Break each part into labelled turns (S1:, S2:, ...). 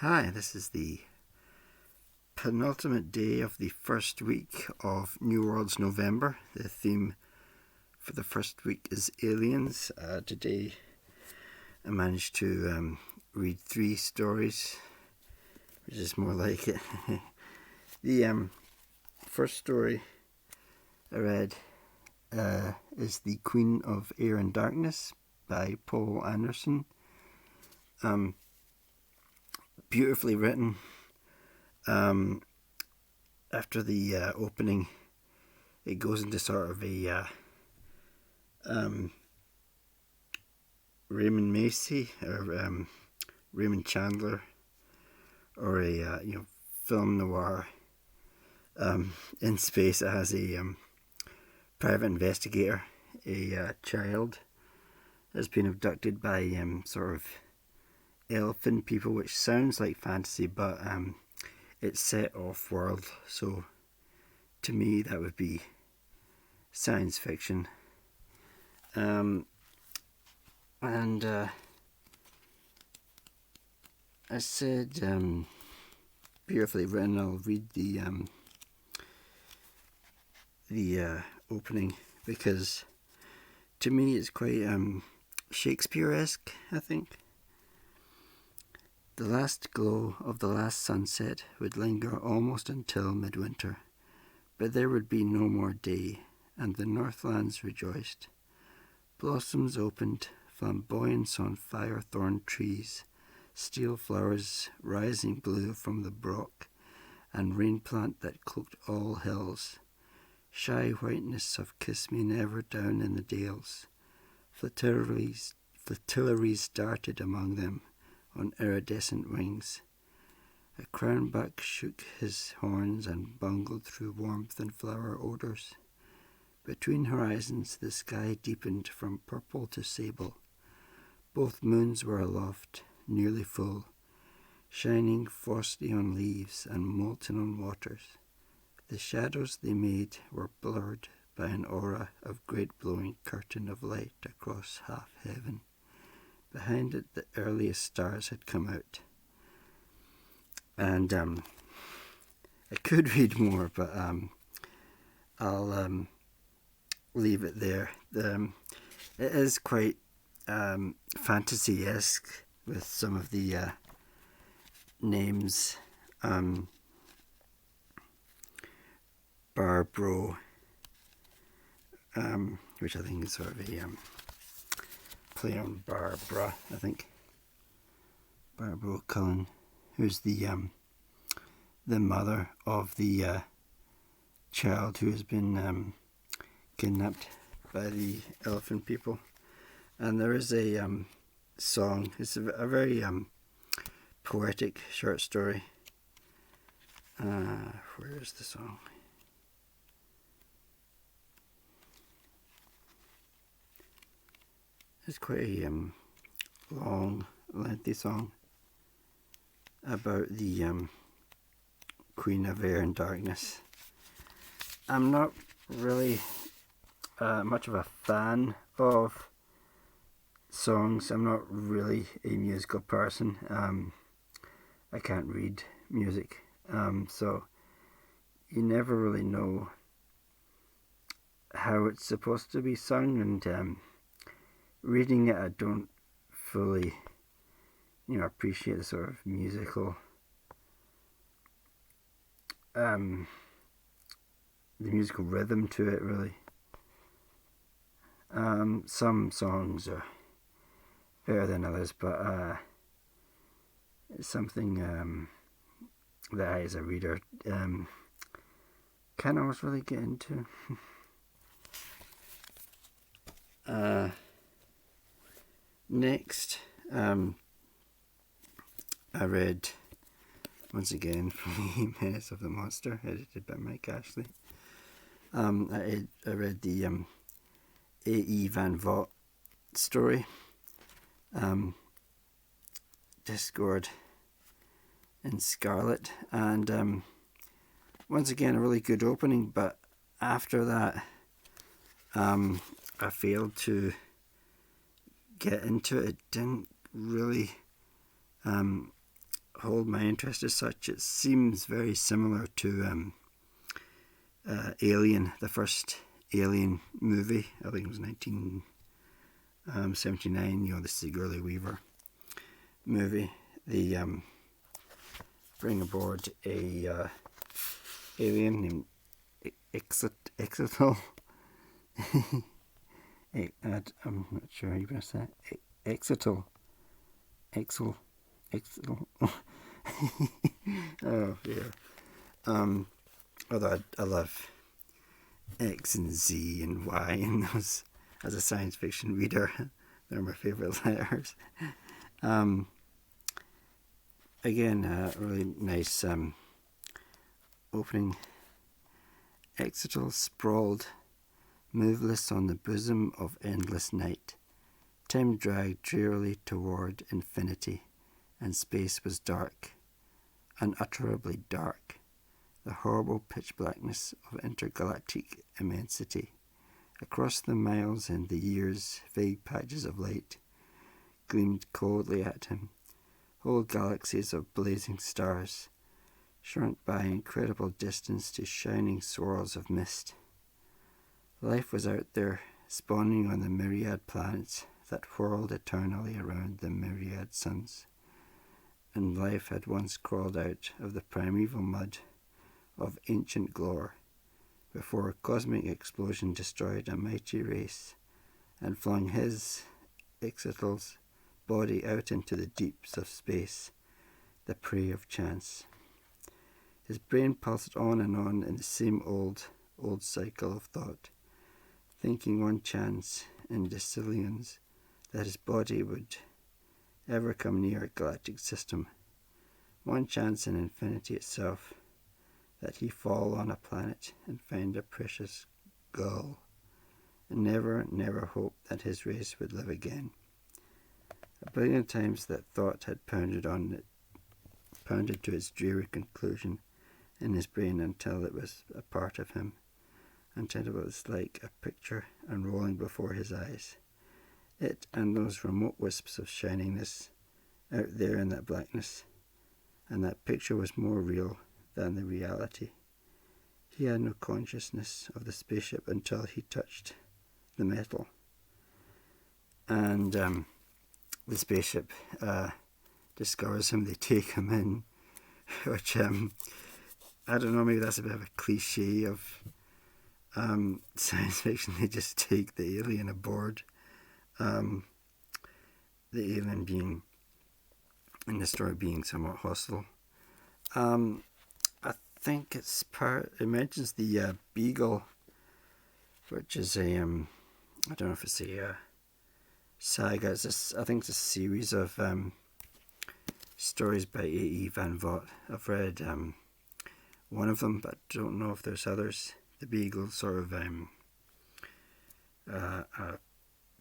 S1: Hi, this is the penultimate day of the first week of New World's November. The theme for the first week is aliens. Today I managed to read 3 stories, which is more like it. The first story I read is The Queen of Air and Darkness by Paul Anderson. Beautifully written. After the opening, it goes into sort of a Raymond Macy or Raymond Chandler or a film noir in space. It has a private investigator, a child has been abducted by sort of elfin people, which sounds like fantasy, but it's set off world, so to me that would be science fiction. And I said beautifully written. I'll read the opening because to me it's quite Shakespeare-esque, I think. The last glow of the last sunset would linger almost until midwinter, but there would be no more day, and the northlands rejoiced. Blossoms opened, flamboyance on fire-thorned trees, steel flowers rising blue from the brock, and rain-plant that cloaked all hills. Shy whiteness of kiss-me-never down in the dales. Flatillaries darted among them, on iridescent wings. A crownbuck shook his horns and bungled through warmth and flower odours. Between horizons the sky deepened from purple to sable. Both moons were aloft, nearly full, shining frosty on leaves and molten on waters. The shadows they made were blurred by an aura of great blowing curtain of light across half heaven. Behind it, the earliest stars had come out. And I could read more, but I'll leave it there. It is quite fantasy-esque with some of the names. Barbro, which I think is sort of a play on Barbara, I think. Barbara Cullen, who's the mother of the child who has been kidnapped by the elephant people. And there is a song. It's a very poetic short story. Where is the song? It's quite a long, lengthy song about the Queen of Air and Darkness. I'm not really much of a fan of songs. I'm not really a musical person. I can't read music, so you never really know how it's supposed to be sung, and reading it, I don't fully, appreciate the sort of musical, the musical rhythm to it, really. Some songs are better than others, but it's something that I, as a reader, can't always really get into. Next, I read, once again, from The Menace of the Monster, edited by Mike Ashley. I read the A.E. Van Vogt story, Discord in Scarlet, and once again a really good opening, but after that I failed to get into it. It didn't really hold my interest as such. It seems very similar to Alien, the first Alien movie. I think it was 1979. The Sigourney Weaver movie. They bring aboard a alien named Exetel. I'm not sure how you pronounce that. Exetel. Exel. Oh dear. Although I love X and Z and Y and those as a science fiction reader. They're my favourite letters. Again, a really nice opening. Exetel sprawled, moveless on the bosom of endless night. Time dragged drearily toward infinity, and space was dark, unutterably dark, the horrible pitch blackness of intergalactic immensity. Across the miles and the years, vague patches of light gleamed coldly at him. Whole galaxies of blazing stars shrunk by incredible distance to shining swirls of mist. Life was out there, spawning on the myriad planets that whirled eternally around the myriad suns. And life had once crawled out of the primeval mud of ancient Glore, before a cosmic explosion destroyed a mighty race and flung his, Ixotl's, body out into the deeps of space, the prey of chance. His brain pulsed on and on in the same old cycle of thought, thinking one chance in decillions that his body would ever come near a galactic system, one chance in infinity itself, that he fall on a planet and find a precious gull, and never hope that his race would live again. A billion times that thought had pounded to its dreary conclusion in his brain until it was a part of him, until it was like a picture unrolling before his eyes. It and those remote wisps of shiningness out there in that blackness, and that picture was more real than the reality. He had no consciousness of the spaceship until he touched the metal. And the spaceship discovers him, they take him in, which, I don't know, maybe that's a bit of a cliche of science fiction. They just take the alien aboard. The alien being, in the story, being somewhat hostile. I think it mentions the Beagle, which is I don't know if it's a saga. I think it's a series of stories by A.E. Van Vogt. I've read one of them, but don't know if there's others. The Beagle, sort of a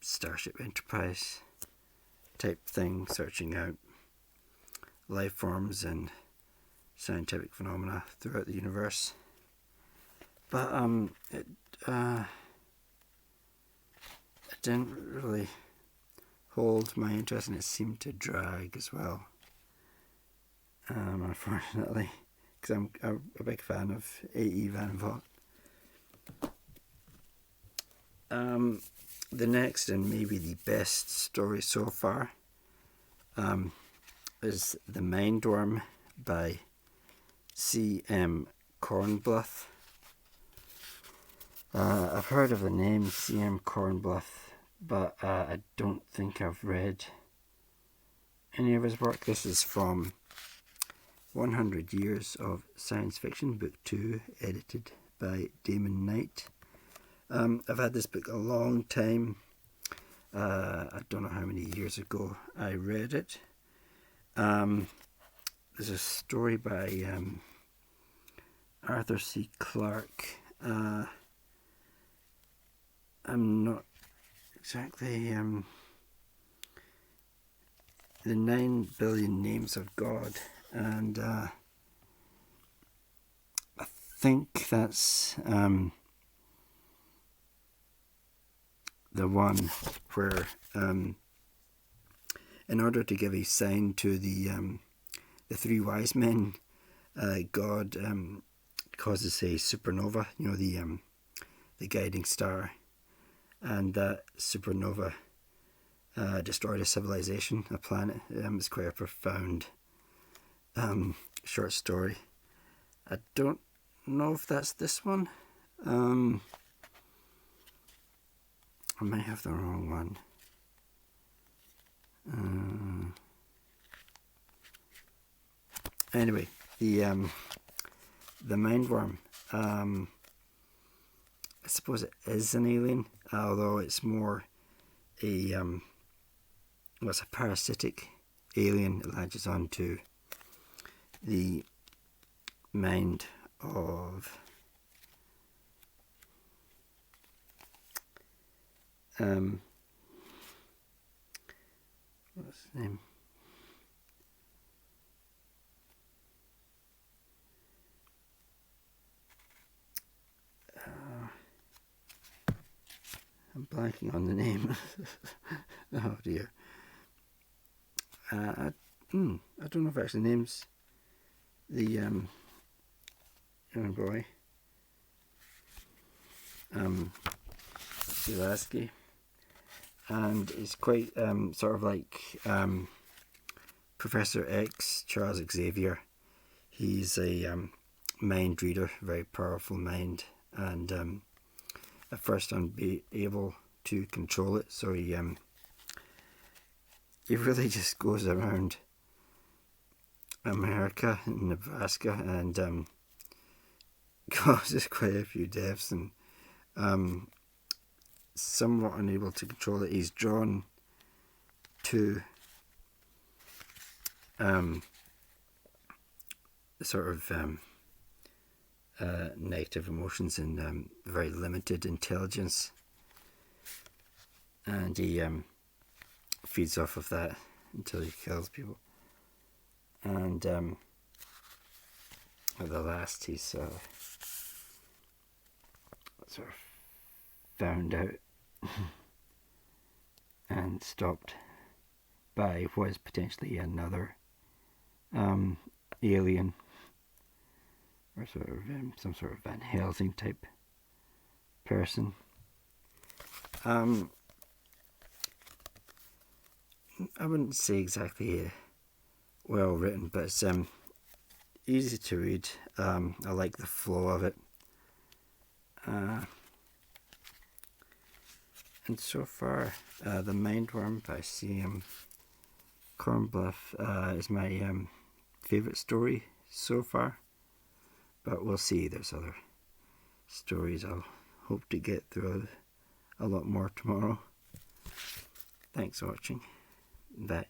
S1: Starship Enterprise type thing, searching out life forms and scientific phenomena throughout the universe. But it didn't really hold my interest, and it seemed to drag as well, unfortunately, because I'm a big fan of A.E. Van Vogt. The next, and maybe the best story so far, is The Mindworm by C.M. Cornbluth. I've heard of the name C.M. Cornbluth, but I don't think I've read any of his work. This is from 100 Years of Science Fiction, Book 2, edited by Damon Knight. I've had this book a long time. I don't know how many years ago I read it. There's a story by Arthur C. Clarke. I'm not exactly the 9 billion names of God, and I think that's the one where in order to give a sign to the the three wise men, God causes a supernova, the guiding star, and that supernova destroyed a civilization, a planet. It's quite a profound short story. I don't know if that's this one. I might have the wrong one. Anyway, the mindworm. I suppose it is an alien, although it's more it's a parasitic alien that latches onto the mind of what's his name? I'm blanking on the name. Oh dear. I don't know if it actually names the young boy. Zulaski. And it's quite sort of like Professor X, Charles Xavier. He's a mind reader, very powerful mind, and at first unable to control it, so he really just goes around America and Nebraska and causes quite a few deaths, and somewhat unable to control it. He's drawn to sort of negative emotions and very limited intelligence, and he feeds off of that until he kills people. And at the last, he's sort of found out and stopped by what is potentially another alien, or sort of some sort of Van Helsing type person. I wouldn't say exactly well written, but it's easy to read. I like the flow of it. And so far, The Mindworm by C.M. Cornbluff is my favourite story so far. But we'll see, there's other stories I'll hope to get through a lot more tomorrow. Thanks for watching. Bye.